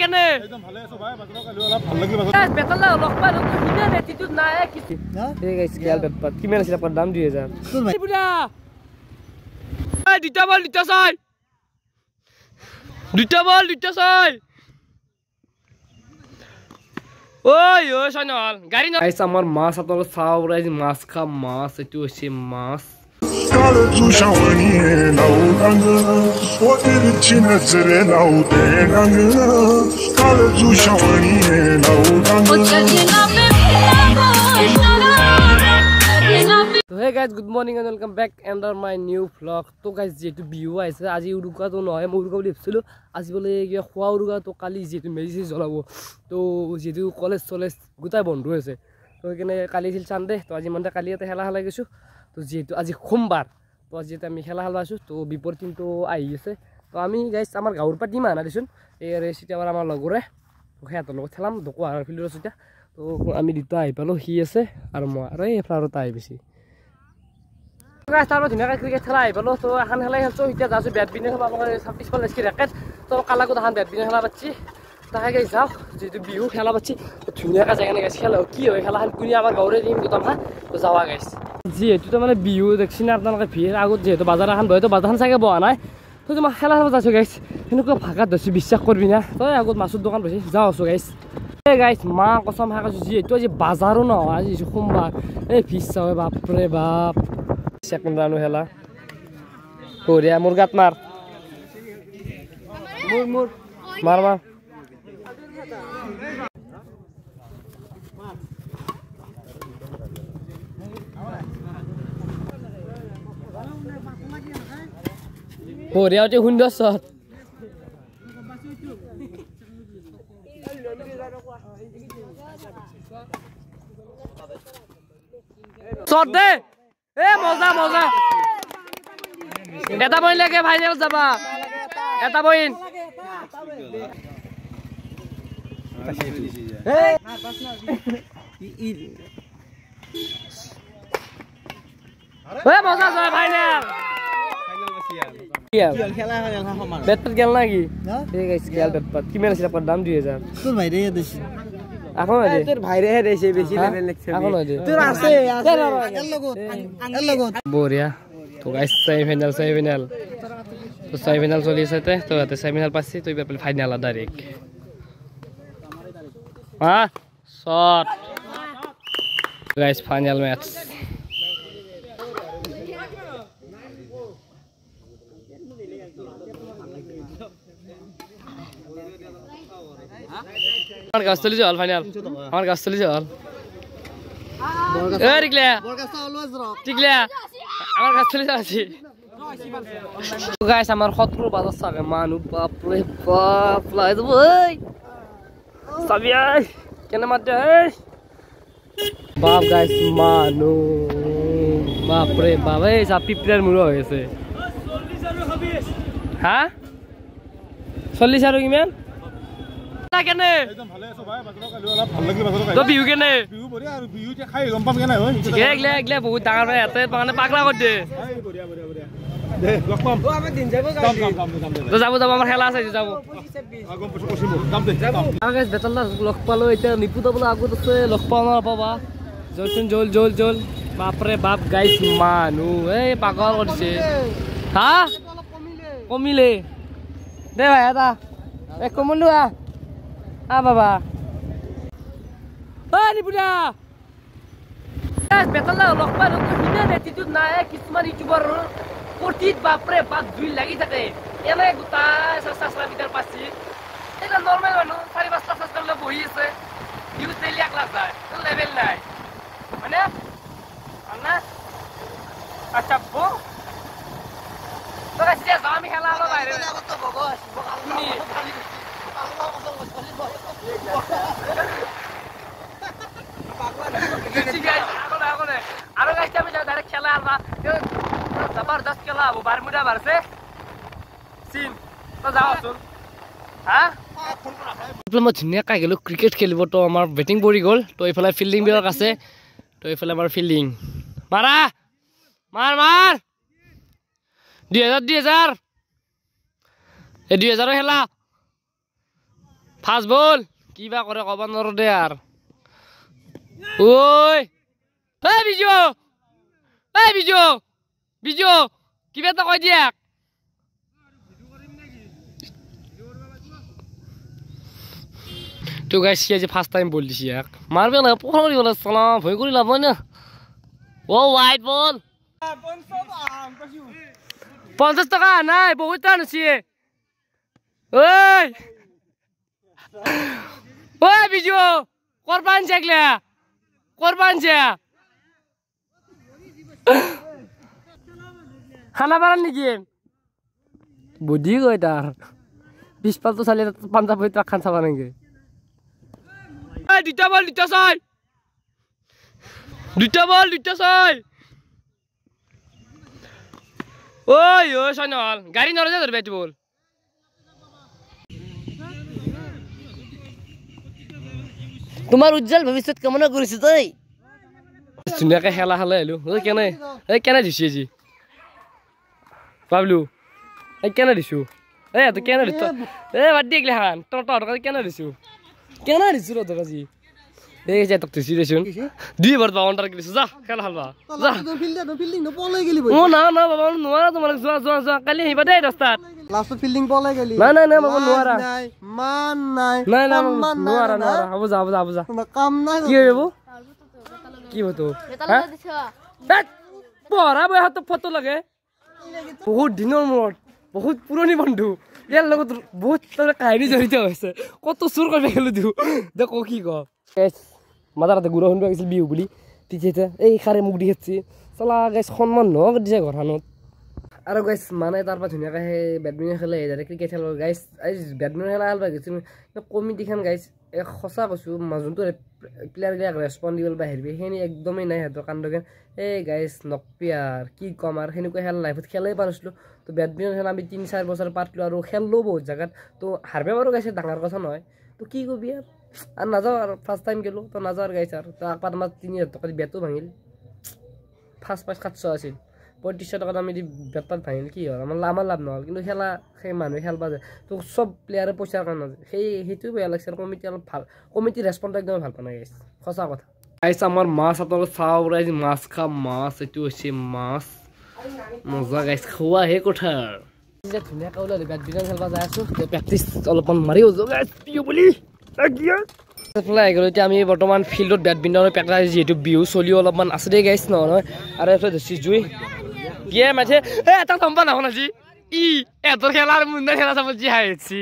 কেনে একদম ভালে আছো ভাই বাজাৰৰ কালি অলপ ভাল লাগি বাজাৰত বেতলা লগ পালো কিনে নেটিটো নাই কিছু ঠিক আছে খেল বেপার কিমান আছিল আপোনাৰ দাম 2000 ভাই পুরা এই দুটা বল দুটা ছয় ওই ওই সনল গাড়ি না গাইস আমার মাছ আপনারা চাও রাইজ মাছ খা মাছ এটু হচ্ছে মাছ Kala tu shawani na udanga, otir china zere na udenanga. Kala tu shawani na udanga. So hey guys, good morning and welcome back under my new vlog. So guys, যেটো বিহু আছে আজি উৰুকা তো নহয় মই উৰুকা দিছিলো আজি বলে কি খোৱা উৰুকা তো কালি যেটো মেজি জ্বলাব তো যেটো কলেজ গোটাই বন্ধ আছে তো এখানে কালি ছিল সানডে তো আজি মনটা কালি এতে খেলা গেছো তো যেটো আজি সোমবার তো আজি আমি খেলা আছো তো বিপৰীত টিমটো আহি আছে তো আমি গাইস আমাৰ গাঁৱৰ পৰা টিম আনা দিছোন এই ৰেচিটা আমাৰ লগৰে হেতৰ লগত খেলাম দকো আৰু ফিল্ডৰ সুটা তো আমি দুটা আহি পালো হি আছে আৰু মই আৰু এই ফ্লাৰটা আহি বেছি গাইস তারপর ধুনিয়াকে ক্রিকেট খেলা আহি পালো তো এখন খেলাই খেলছো এতিয়া যাছো ব্যাডমিন্টন খেলা আমাৰ 26 বল স্কি ৰেকেট তো কালাকো এখন ব্যাডমিন্টন খেলা পাচ্ছি তাকে গাইস যাও যেটো বিহু খেলা পাচ্ছি তো ধুনিয়াকে জায়গা গাইস খেলা কি হয় খেলাখন কোনি আমাৰ গাঁৱৰে টিম গোটাম হা তো যাওয়া গাইস যেহেতু তো মানে বিহু দেখছি না আপোনালোকে ভিৰ আগত যেহেতু বাজাৰ এখন বহে তো বাজাৰখন চাগে বহা নাই তো তোমাৰ খেলা চাব যাইছো গাইস এনেকুৱা ভাগাত ধৰছি বিশ্বাস কৰবি না তই আগত মাছৰ দোকান বহি যাও আছো গাইস এই গাইস মা কসম হাকা যেহেতু আজি বাজাৰো ন আজি সোমবাৰ এই ফিছ চাও বাপৰে বাপ সেকেন্ড রাউন্ড খেলা কোরিয়া মুরগাত মার মুর মার মার কোরিয়া ওটি সুন্দর শট শট দে এ মজা মজা এটা বইন লাগে ফাইনাল যাবা এটা বইন এ মজা যায় ফাইনাল খেলা সমান বেটত গেল নাকি ঠিক আছে খেল বেটত কিমান আছিল আপোনাৰ দাম 2000 তোৰ ভাইৰে দিছি এখন আছে তোৰ ভাইৰে দিছে বেছি লেভেল লেখছে এখন আছে তোৰ আছে লগত বঢ়িয়া তো গাইস সেমিফাইনাল তো সেমিফাইনাল চলি আছে তো ইয়াতে সেমিফাইনাল পাছি তো এবাৰ final direct shot guys final match আমার গাছ চলি যাল ফাইনাল আমার গাছ চলি যাল এ রিকলা বরগাছটা অলওয়েজ রক টিকলা আমার গাছ চলি যাচ্ছে তো গাইস আমার খতর বাজার সাগে মানু বাপ রে বাপ লাই দব এই সাবিয়াই কেন মারতে এই বাপ গাইস মানু বাপ রে বাপ এই সাপি প্লেয়ার মুড়ো হয়েছে হ্যাঁ 40 আর কিমান কেনে একদম ভালে আছো ভাই বাজাৰৰ কালি অলপ ভাল লাগি বাজাৰৰ কালি তো বিহু কেনে বিহু বঢ়িয়া আৰু বিহুতে খাই গম পাম কেনে হয় ঠিক একলে বহুত ডাঙৰ হয় এতে মানে পাগলা কৰি দে এই বঢ়িয়া দে লগ পাম তো আমি দিন যাব তো যাব আমাৰ খেলা আছে যাব আগম পছিব কাম দে গাইস বেতলা লগ পালো এতিয়া নিপুত বলা আগত আছে লগ পাও না পাবা জলচোন জল বাপৰে বাপ গাইস মানু এই পাগল কৰিছে হা কমিলে দে ভাই এটা এক কমলো বাবা নিপুৰা বেতলা লগ পালো কিনা নেটিটো নাই কিছুমান ইউটিউবাৰ প্ৰতিত বাপৰে বাপ দুই লাগি থাকে এনে গোটা সাবস্ক্ৰাইব ভিতৰ পাছি এটা নৰমাল মানুহ 4-5 সাবস্ক্ৰাইব লৈ বহি আছে ভিউজ ডেইলি 1 লাখ যায় লেভেল নাই মানে আন্না আচ্ছা বো তো গাইস যাও আমি খেলা আলো বাইরে তো বগো আসব কালনি আৰু গাইস আমি ডাইৰেক্ট খেলা আলবা জবৰদস্ত খেলা হবো বাৰমুডা বাৰছে সিন তো যাও চল হ্যাঁ মই ধুনীয়াকৈ গেলো ক্ৰিকেট খেলিব তো আমাৰ বেটিং পৰি গ'ল তো এইফালে ফিল্ডিং বিলাক আছে তো এইফালে আমাৰ ফিল্ডিং মাৰা মাৰ 2000 এই 2000 খেলা ফাষ্ট বল কিবা কৰে ক'ব নোৱাৰো দে আৰু ঐ বিজু কিবা এটা কৈ দিয়াক তো গাইছ সি আজি ফাৰ্ষ্ট টাইম বল দিছে ইয়াক মাৰবে না পঢ়া কৰিব লাগে চলা ভয় কৰি লাভ হয় না ও হোৱাইট বল 50 টাকা নাই বহুত টান আছে ঐ বিজু কোরবান জাগলা কোরবান যা খানা বানান নেকি বুদ্ধি কই তার 20 পাল তো চালে পাঞ্জাব হইতা খান চাবা নাকি দুটা বল দুটা ছয় ওই সৈনল গাড়ি নরে যা ধরবে বল তোমার উজ্জ্বল ভবিষ্যৎ কামনা করিস তুই ধুনীয়াকে খেলা খেলা এলো কেনে দিছি আজি পাবলু কেনে দিছো তো কেনে দিছ বাদ দি এগলা খান তহঁতৰ কেনে দিছো ৰ আজি এই যে তক দিছি দেচোন 2 বাৰ বাউন্ডাৰ কৰিছো যা খেলা খেলবা যা ফিল্ডিং নপলাই গলি ও না বাবা নোৱাৰা তোমাক যোৱা কালি আহিবা দেই ৰাস্তাত লাষ্ট ফিল্ডিং পলাই গলি নাই বাবা নোৱাৰা নাই নোৱাৰা হ'ব যা কাম নাই কি হ'ব কি হতো পঢ়া বই হাত ফটো লাগে বহুত দিনৰ মূৰত বহুত পুৰণি বন্ধু ইয়াৰ লগত বহুত কাহিনী জড়িত হৈছে কত চুৰ কৰিব গেলো দেখো কি ক মাদারাতে গুড়া শুনবা গেছিল বিহু বুলি তিতে এই খারে মুখ দিছে চলা গাইছ সম্মান নক দিছে ঘৰখানত আৰু গাইছ মানে তাৰপা ধুনীয়াকে বেডমিণ্টন খেলে যায় ক্ৰিকেট খেল গাইছ বেডমিণ্টন খেলা খেলবা গৈছিল কমিটিখন গাইছ সঁচা কৈছো মাজুনটো প্লেয়াৰ গিলাক ৰেছপন্ডিবল বা হেৰিবি সেইখিনি একদমেই নাই সিহঁতৰ কাণ্ডকেন এই গাইছ নকপিয়াৰ কি কম আৰু সেনেকুৱা খেল লাইফত খেলাই পাৰিছিলোঁ তো বেডমিণ্টন খেল আমি 3-4 বছৰ পাতিলোঁ আৰু খেললো বহুত জেগাত তো হাৰবে বাৰু গাইছে ডাঙৰ কথা নহয় তো কি কবি আর নাযাও আর ফার্স্ট টাইম গেলো তো নাযাও আর গাইছে আর তো একবার আমার 3000 টাকা বেতও ভাঙিল ফার্স্ট 700 আছিল 3500 টাকা আমি বেতপাত ভাঙিল কি হয় আমার লাভ নহল কিন্তু খেলা সেই মানুহে খেলবা যায় তো সব প্লেয়ারে পয়সার কারণে সেইটোৱে বেয়া লাগছে কমিটি অলপ ভাল কমিটি রেসপন্স একদম ভাল পানা গাইছে সঁচা কথা গাইছ আমার মাছ আপনারা চাও রাইজ মাছ খা মাছ এটো হচ্ছে মাছ মজা গাইছ খোৱা হে কোঠাৰ যে ধুনীয়াকৈ ওলালি বেডমিণ্টন খেলবা যাই আছো প্ৰেক্টিচ অলপমান মাৰিও যাওঁ গাইছ পিও বুলি এতিয়া আমি বৰ্তমান ফিল্ডত বেডমিণ্টনৰ প্ৰেক্টিচ যিহেতু বিহু চলিও অলপমান আছে দেই গাইছ নহয় আৰু এইফালে ধৰিছি জুই কিয়ে মাঠে এটা চম্পা নহ'ল আজি এহঁতৰ খেলা আৰু মুণ্ডা খেলা চাব যি হাঁহিছি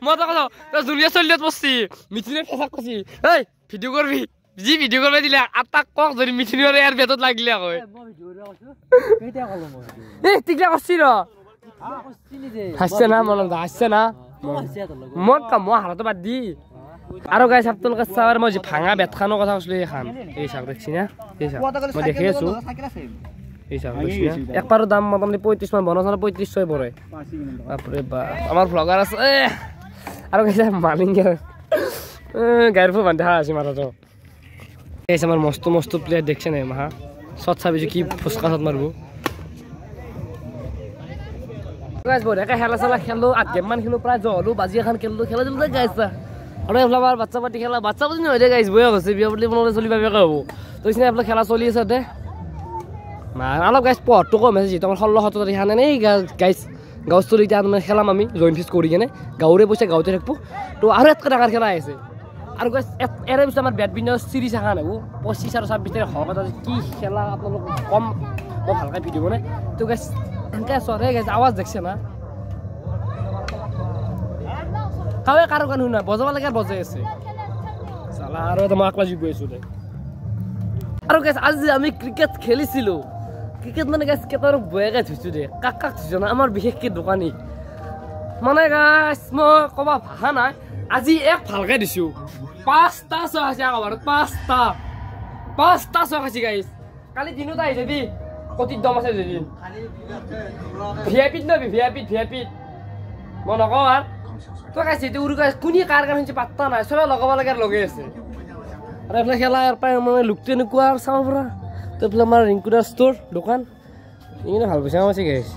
মই তো কথা তই জুনিয়ৰ চলিত পঢ়ছি মিথিনে ফেচাক কৈছি এই ভিডিঅ' কৰবি যি ভিডিঅ' কৰিব দিলে আৰু তাক কওক যদি মিথিনৰ ইয়াৰ বেটত লাগিলে হয় তিকলা কৰছি ৰ হাসছে না মন হাসছে না মই হাৰাতো বাদ দি আৰু গাইছ আপোনালোকে চাৱাৰ মই ভাঙা বেতখানৰ কথা কৈছিলো এইখান এই চাওক দেখছি না এই চাওক মই দেখি আছো এই চাওক দেখছি না একবাৰৰ দাম মোটামুটি 35 মান বনাছ 3500 পৰে বাপৰে বাপ আমাৰ ব্লগাৰ আছে আৰু গাইছ মালিংগে গাড়ীৰ ফুল বান্ধা আছে মাথাটো গাইছ আমাৰ মস্ত প্লেয়াৰ দেখছে নাই মাহা শট চাবিছো কি ফুচকা শট মাৰবো গাইছ বঢ়িয়াকে খেলা চেলা খেলো 8 গেম মান খেলো প্ৰায় জহলো বাজি এখন খেলো খেলা দিলো গাইছ আৰু এইফালে বাচ্চা পাতি খেলা বাচ্চা পাতি নহয় দে গাইছ বয়স হৈছে বিয়া পাতি বনালে চলি পাবে হ'ব তো ইছনে এইফালে খেলা চলি আছে দে না অলপ গাইছ পঢ়টো কম আছে যেটো আমাৰ 16 তাৰিখ আনে নাই গাইছ গাঁও চলি এতিয়া মানে খেলাম আমি জইন ফিজ কৰি কেনে গাঁৱৰে পইচা গাঁৱতে থাকবো তো আৰু এটা ডাঙৰ খেলা আছে আৰু গাইছ এৰে পিছত আমাৰ বেডমিণ্টন চিৰিজ এখন হ'ব 25 আৰু 26 তাৰিখ হ'ব কি খেলা আপোনালোক কম মই ভালকৈ ভিডিঅ' বনাই তো গাইছ এনেকৈ চৰে গাইছ আৱাজ দেখছে না কাৱে কাৰো গান শুনা বজাব লাগে বজাই আছে চালা আৰু এটা মই আকলা জি গৈ আছো দে আৰু গাইছ আজি আমি ক্ৰিকেট খেলিছিলোঁ ক্ৰিকেট মানে গাইছ কেইটাৰ বয়াকে ধুইছোঁ দে কাক ধুইছোঁ না আমাৰ বিশেষকৈ দোকানী মানে গাইছ মই ক'বা ভাষা নাই আজি এক ভালকৈ দিছোঁ 5টা ছয় আছে আকৌ 5টা ছয় খাইছে গাইছ কালি দিনত আহি যাবি কতিত দম আছে যদি ভিআইপিত নবি ভিআইপিত মই নকওঁ আৰু তই গাইছ এইটো উৰু গাইছ কোনে কাৰ কাৰণে হৈছে পাত্তা নাই চবে লগাব লাগে লগাই আছে আৰু এইফালে খেলা ইয়াৰ পৰাই মানে লুকটো এনেকুৱা আৰু চাওঁ পৰা তো এইফালে আমাৰ ৰিংকুদাৰ ষ্ট'ৰ দোকান এইখিনি ভাল পইচা আছে গাইছ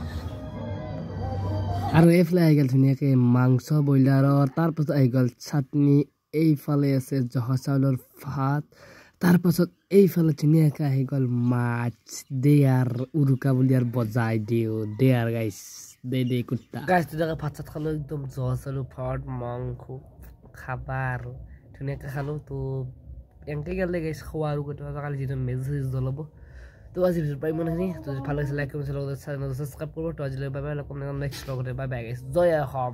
আৰু এইফালে আহি গ'ল ধুনীয়াকৈ মাংস ব্ৰইলাৰৰ তাৰপাছত আহি গ'ল চাটনি এইফালে আছে জহা চাউলৰ ভাত তাৰপাছত এইফালে ধুনীয়াকৈ আহি গ'ল মাছ দে আৰু উৰুকা বুলি আৰু বজাই দিওঁ দে আৰু গাইছ দে কুত্তা গাইছ ধুনীয়াকৈ ভাত চাত খালোঁ একদম জহা চাউলৰ ভাত মাংস খাবা আৰু ধুনীয়াকৈ খালোঁ তো এনেকৈ গ'লে গাইছ খোৱা আৰু কেতিয়াবা কালি যিটো মেজি জ্বলাব তো আজি ভিডিঅ'টো পাই ইমানখিনি তো ভাল লাগিছে লাইক কৰিব চেনেলটো ছাবস্ক্ৰাইব কৰিব তো আজিলৈ bye bye next ব্লগতে bye bye গাইছ জয় অসম